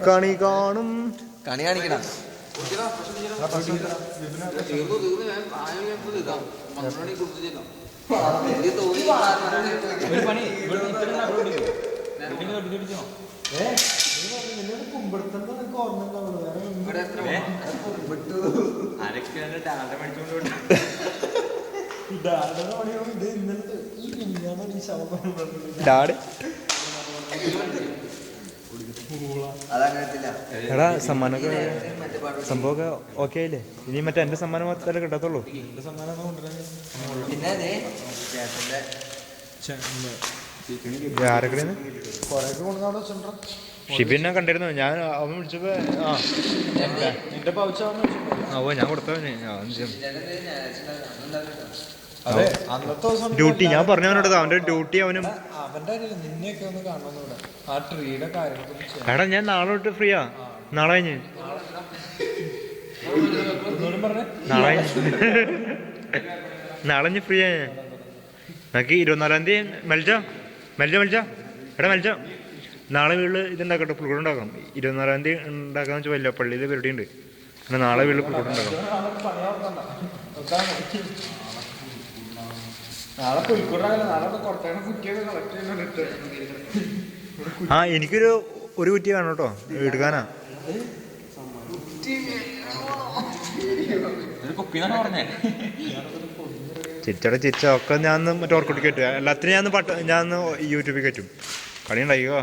കണി കാണും കണി കാണിക്കണം. എടാ സമ്മാനമൊക്കെ സംഭവമൊക്കെ ഓക്കെ ആയില്ലേ? ഇനി മറ്റേ എന്റെ സമ്മാനം മാത്രമല്ലേ കിട്ടത്തുള്ളൂ. ആരൊക്കെയാണ് ഷിബിനെ കണ്ടിരുന്നു ഞാൻ. അവൻ വിളിച്ചപ്പോ ഞാൻ കൊടുത്തവന് ഡ്യൂട്ടി ഞാൻ പറഞ്ഞവനോട് അവന്റെ ഡ്യൂട്ടി അവനും. എടാ ഞാൻ നാളെ തൊട്ട് ഫ്രീയാ. നാളെ കഴിഞ്ഞ് നാളെ ഫ്രീ ആയ നമുക്ക് 24-ാം തീയതി മെൽജ എടാ മെൽജ നാളെ വീട്ടിൽ ഇതുണ്ടാക്കട്ടെ. പുൽക്കൂട് ഉണ്ടാക്കണം. 24-ാം തീയതി ഉണ്ടാക്കാന്ന് വെച്ചാൽ വല്ല പള്ളിയിൽ പരിപാടി ഉണ്ട്. പിന്നെ നാളെ വീട്ടിൽ പുൽക്കൂട് ഉണ്ടാക്കണം. ആ എനിക്കൊരു കുറ്റി വേണം കേട്ടോ എടുക്കാനാ. ചിരിച്ച ഒക്കെ ഞാൻ മറ്റേ ഓർക്കൂട്ടി കയറ്റുക. എല്ലാത്തിനും ഞാൻ യൂട്യൂബിൽ കയറ്റും. കളി ഉണ്ടായിക്കോ.